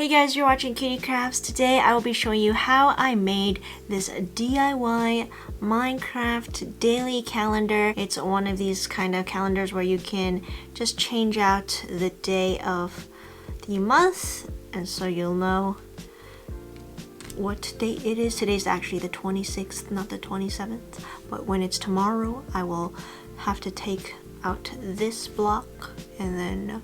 Hey guys, you're watching Kitty Crafts. Today I will be showing you how I made this DIY Minecraft daily calendar. It's one of these kind of calendars where you can just change out the day of the month, and so you'll know what date it is. Today's actually the 26th, not the 27th, but when it's tomorrow I will have to take out this block, and then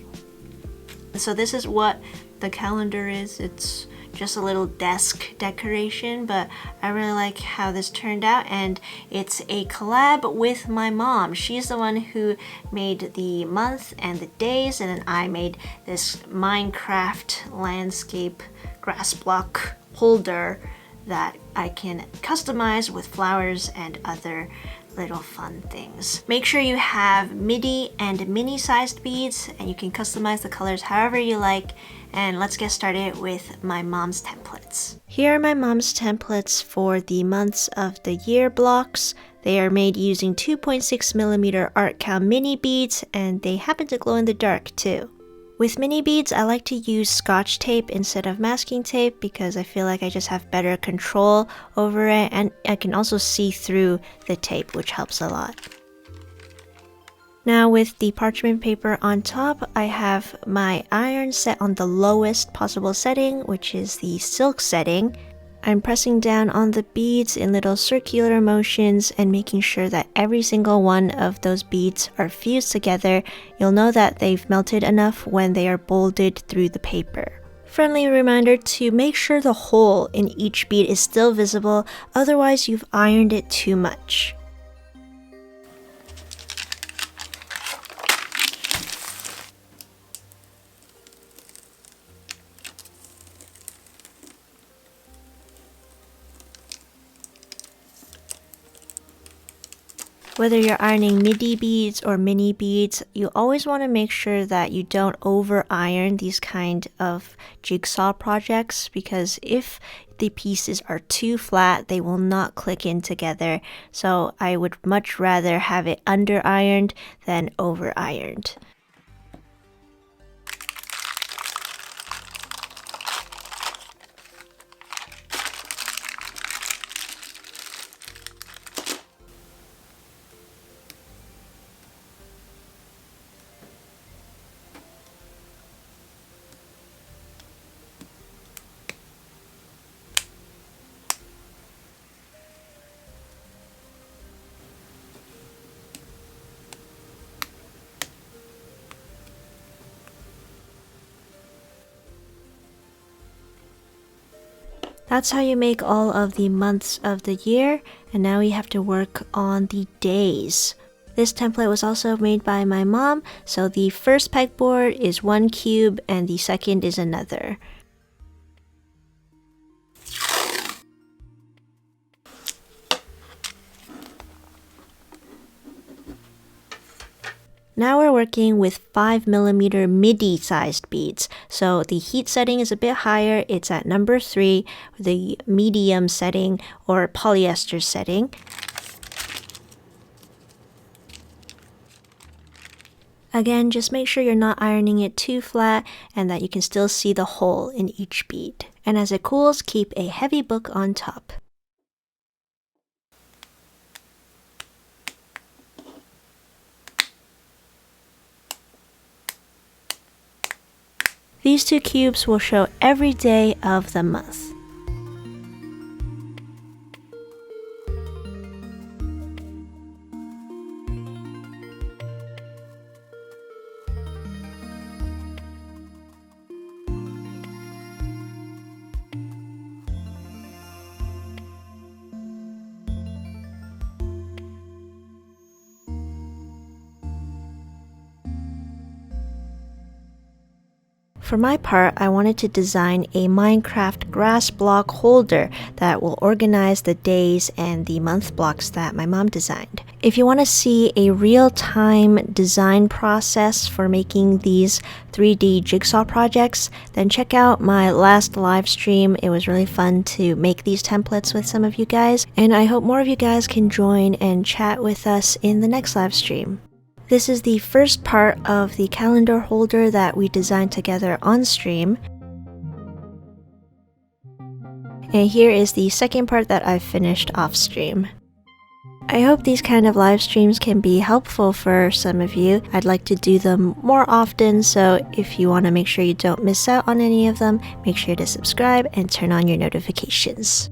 so this is what the calendar is. It's just a little desk decoration, but I really like how this turned out, and it's a collab with my mom. She's the one who made the month and the days, and then I made this Minecraft landscape grass block holder that I can customize with flowers and other little fun things. Make sure you have midi and mini sized beads, and you can customize the colors however you like. And let's get started with my mom's templates. Here are my mom's templates for the months of the year blocks. They are made using 2.6mm Artkal mini beads, and they happen to glow in the dark too. With mini beads, I like to use Scotch tape instead of masking tape because I feel like I just have better control over it, and I can also see through the tape, which helps a lot. Now with the parchment paper on top, I have my iron set on the lowest possible setting, which is the silk setting. I'm pressing down on the beads in little circular motions and making sure that every single one of those beads are fused together. You'll know that they've melted enough when they are bolded through the paper. Friendly reminder to make sure the hole in each bead is still visible, otherwise you've ironed it too much. Whether you're ironing midi beads or mini beads, you always want to make sure that you don't over iron these kind of jigsaw projects, because if the pieces are too flat, they will not click in together. So I would much rather have it under ironed than over ironed. That's how you make all of the months of the year, and now we have to work on the days. This template was also made by my mom, so the first pegboard is one cube and the second is another. Now we're working with 5mm midi sized beads. So the heat setting is a bit higher. It's at number 3, the medium setting or polyester setting. Again, just make sure you're not ironing it too flat and that you can still see the hole in each bead. And as it cools, keep a heavy book on top. These two cubes will show every day of the month. For my part, I wanted to design a Minecraft grass block holder that will organize the days and the month blocks that my mom designed. If you want to see a real-time design process for making these 3D jigsaw projects, then check out my last live stream. It was really fun to make these templates with some of you guys, and I hope more of you guys can join and chat with us in the next live stream. This is the first part of the calendar holder that we designed together on stream. And here is the second part that I've finished off stream. I hope these kind of live streams can be helpful for some of you. I'd like to do them more often, so if you want to make sure you don't miss out on any of them, make sure to subscribe and turn on your notifications.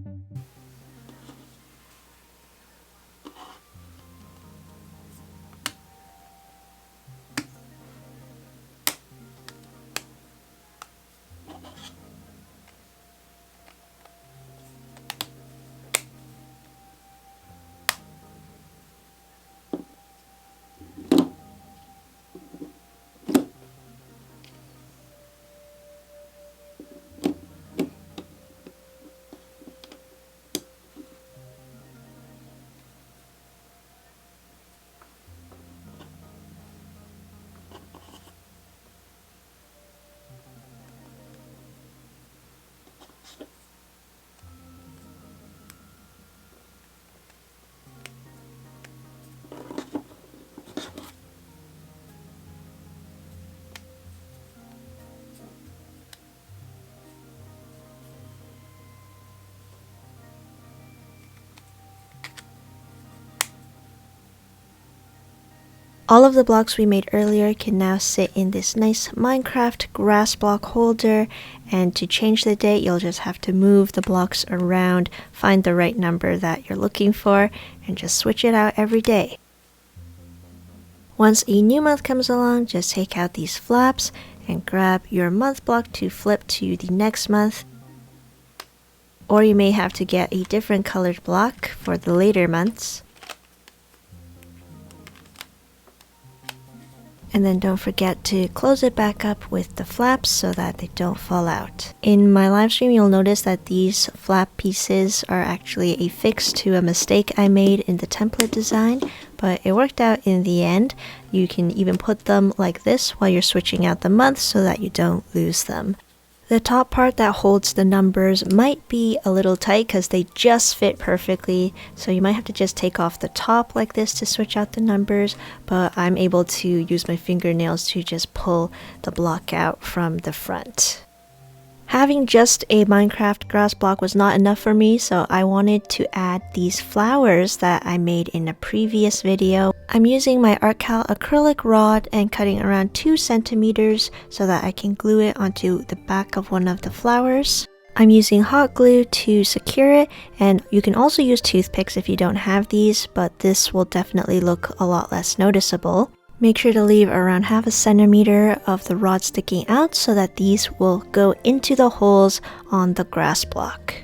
All of the blocks we made earlier can now sit in this nice Minecraft grass block holder, and to change the date you'll just have to move the blocks around, find the right number that you're looking for, and just switch it out every day. Once a new month comes along, just take out these flaps and grab your month block to flip to the next month. Or you may have to get a different colored block for the later months. And then don't forget to close it back up with the flaps so that they don't fall out. In my live stream, you'll notice that these flap pieces are actually a fix to a mistake I made in the template design, but it worked out in the end. You can even put them like this while you're switching out the months so that you don't lose them. The top part that holds the numbers might be a little tight because they just fit perfectly, so you might have to just take off the top like this to switch out the numbers, but I'm able to use my fingernails to just pull the block out from the front. Having just a Minecraft grass block was not enough for me, so I wanted to add these flowers that I made in a previous video. I'm using my Artkal acrylic rod and cutting around 2 centimeters so that I can glue it onto the back of one of the flowers. I'm using hot glue to secure it, and you can also use toothpicks if you don't have these, but this will definitely look a lot less noticeable. Make sure to leave around 1/2 centimeter of the rod sticking out so that these will go into the holes on the grass block.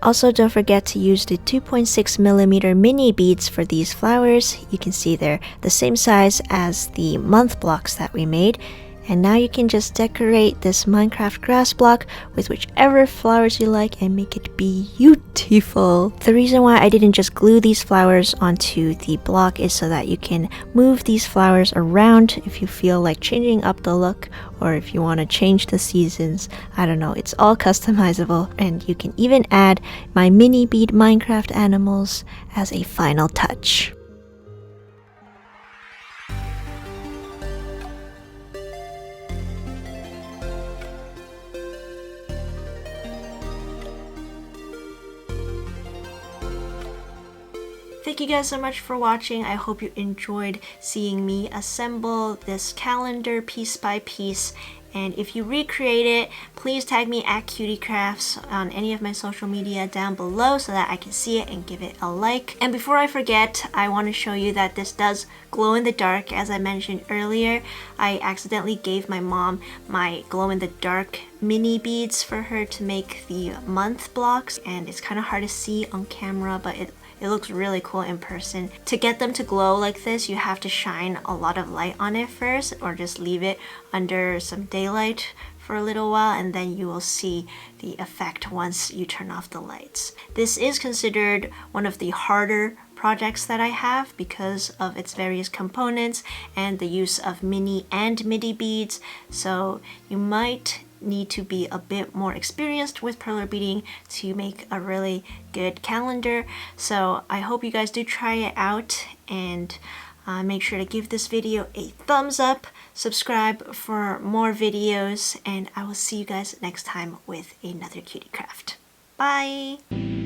Also, don't forget to use the 2.6mm mini beads for these flowers. You can see they're the same size as the month blocks that we made. And now you can just decorate this Minecraft grass block with whichever flowers you like and make it beautiful. The reason why I didn't just glue these flowers onto the block is so that you can move these flowers around if you feel like changing up the look, or if you want to change the seasons. I don't know, it's all customizable, and you can even add my mini bead Minecraft animals as a final touch. Thank you guys so much for watching. I hope you enjoyed seeing me assemble this calendar piece by piece. And if you recreate it, please tag me at CutieCrafts on any of my social media down below so that I can see it and give it a like. And before I forget, I want to show you that this does glow in the dark. As I mentioned earlier, I accidentally gave my mom my glow in the dark mini beads for her to make the month blocks, and it's kind of hard to see on camera, but it looks really cool in person. To get them to glow like this, you have to shine a lot of light on it first, or just leave it under some daylight for a little while, and then you will see the effect once you turn off the lights. This is considered one of the harder projects that I have because of its various components and the use of mini and midi beads, so you might need to be a bit more experienced with perler beading to make a really good calendar. So I hope you guys do try it out, and make sure to give this video a thumbs up, subscribe for more videos, and I will see you guys next time with another cutie craft. Bye!